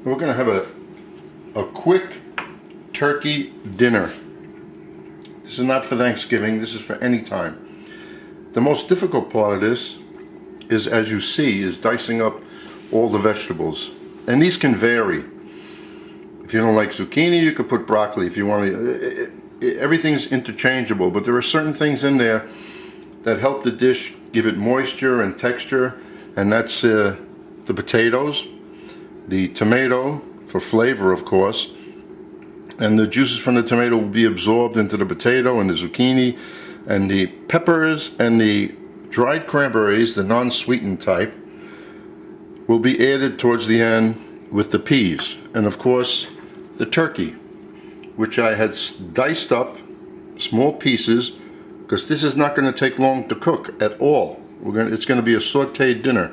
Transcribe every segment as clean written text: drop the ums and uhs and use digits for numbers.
We're going to have a quick turkey dinner. This is not for Thanksgiving, this is for any time. The most difficult part of this is, as you see, is dicing up all the vegetables. And these can vary. If you don't like zucchini, you could put broccoli. If you want to, everything's interchangeable, but there are certain things in there that help the dish give it moisture and texture, and that's the potatoes, the tomato for flavor, of course, and the juices from the tomato will be absorbed into the potato and the zucchini, and the peppers and the dried cranberries, the non-sweetened type, will be added towards the end with the peas, and of course the turkey, which I had diced up small pieces, because this is not going to take long to cook at all. It's going to be a sauteed dinner,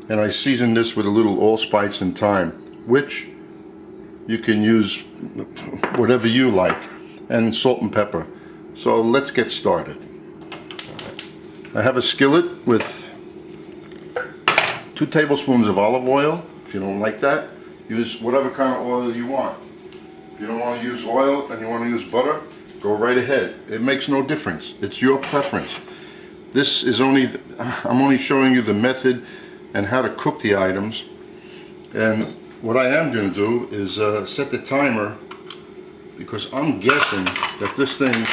and I seasoned this with a little allspice and thyme, which you can use whatever you like, and salt and pepper. So let's get started. I have a skillet with 2 tablespoons of olive oil. If you don't like that, use whatever kind of oil you want. If you don't want to use oil and you want to use butter, go right ahead. It makes no difference. It's your preference. This is I'm only showing you the method and how to cook the items. And what I am going to do is set the timer, because I'm guessing that this thing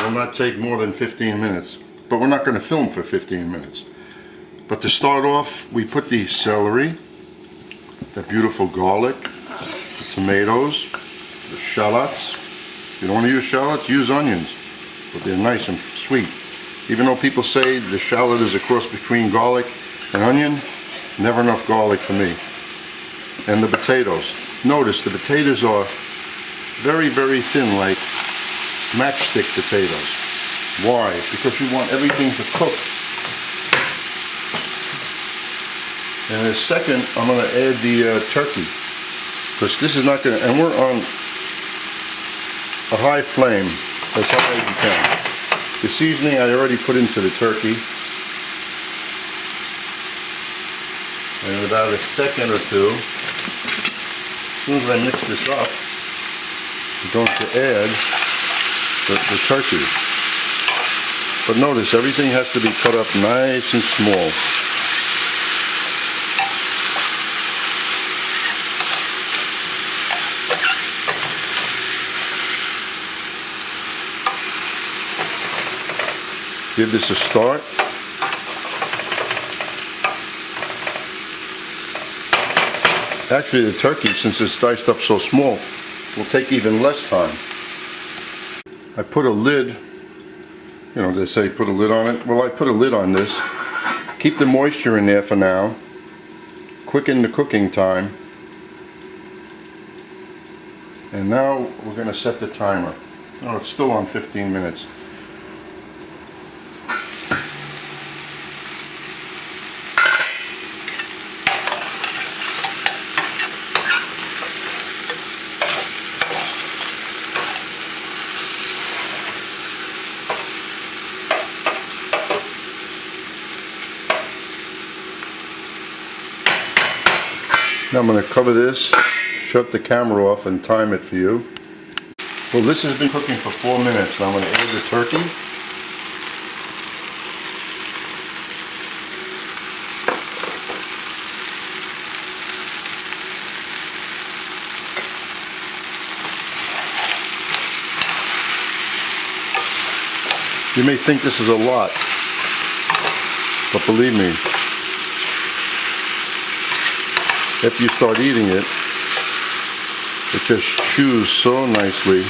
will not take more than 15 minutes. But we're not going to film for 15 minutes. But to start off, we put the celery, the beautiful garlic, the tomatoes, the shallots. If you don't want to use shallots, use onions, but they're nice and sweet. Even though people say the shallot is a cross between garlic and onion, never enough garlic for me. And the potatoes. Notice the potatoes are very, very thin, like matchstick potatoes. Why? Because you want everything to cook. And in a second, I'm going to add the turkey, because this is not going to, and we're on a high flame, as high as you can. The seasoning I already put into the turkey, and in about a second or two, as soon as I mix this up, I'm going to add the turkey. But notice, everything has to be cut up nice and small. Give this a start. Actually, the turkey, since it's diced up so small, will take even less time. I put a lid, you know, they say put a lid on it. Well, I put a lid on this. Keep the moisture in there for now. Quicken the cooking time. And now we're going to set the timer. Oh, it's still on 15 minutes. Now I'm going to cover this, shut the camera off, and time it for you. Well, this has been cooking for 4 minutes. Now I'm going to add the turkey. You may think this is a lot, but believe me, if you start eating it, it just chews so nicely.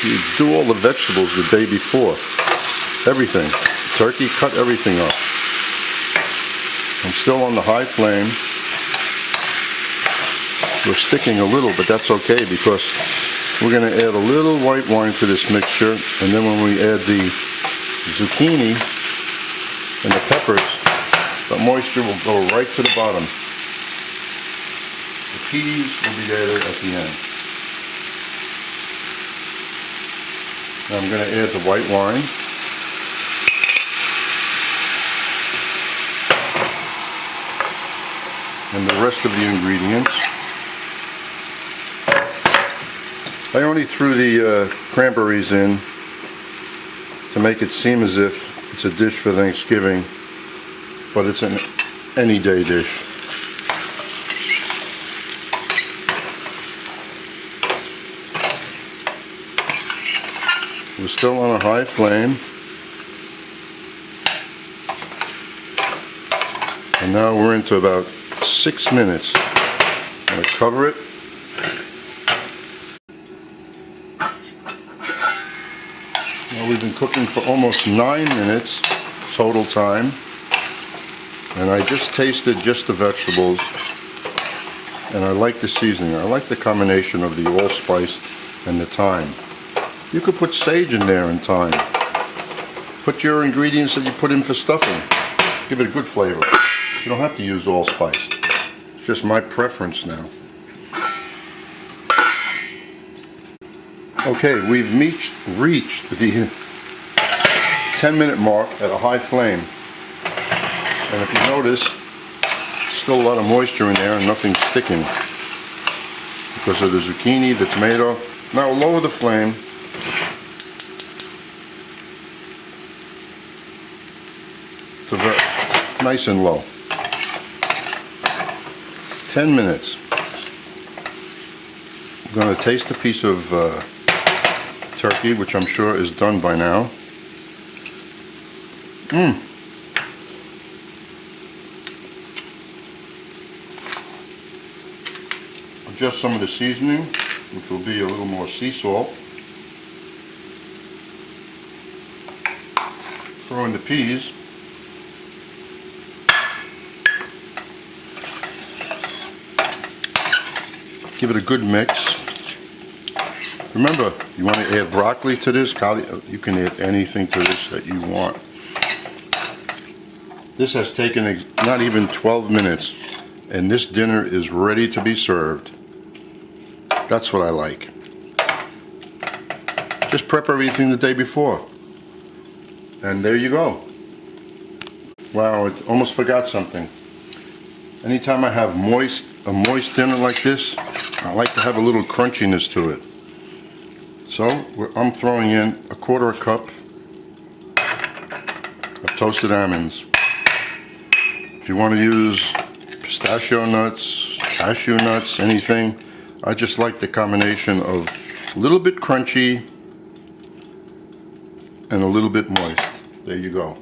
You do all the vegetables the day before. Everything. Turkey, cut everything up. I'm still on the high flame. We're sticking a little, but that's okay, because we're going to add a little white wine to this mixture, and then when we add the zucchini and the peppers, the moisture will go right to the bottom. The peas will be added at the end. Now I'm going to add the white wine. and the rest of the ingredients. I only threw the cranberries in to make it seem as if it's a dish for Thanksgiving, but it's an any day dish. We're still on a high flame, and now we're into about 6 minutes. I'm going to cover it. Now we've been cooking for almost 9 minutes total time, and I just tasted just the vegetables, and I like the seasoning. I like the combination of the allspice and the thyme. You could put sage in there and thyme. Put your ingredients that you put in for stuffing. Give it a good flavor. You don't have to use allspice. It's just my preference now. Okay, we've reached the 10-minute mark at a high flame. And if you notice, still a lot of moisture in there and nothing sticking because of the zucchini, the tomato. Now lower the flame. To nice and low. 10 minutes. I'm going to taste a piece of turkey, which I'm sure is done by now. Adjust some of the seasoning, which will be a little more sea salt. Throw in the peas. Give it a good mix. Remember, you want to add broccoli to this. You can add anything to this that you want. This has taken not even 12 minutes, and this dinner is ready to be served. That's what I like. Just prep everything the day before, and there you go. Wow, I almost forgot something. Anytime I have a moist dinner like this, I like to have a little crunchiness to it. So I'm throwing in 1/4 cup of toasted almonds. If you want to use pistachio nuts, cashew nuts, anything, I just like the combination of a little bit crunchy and a little bit moist. There you go.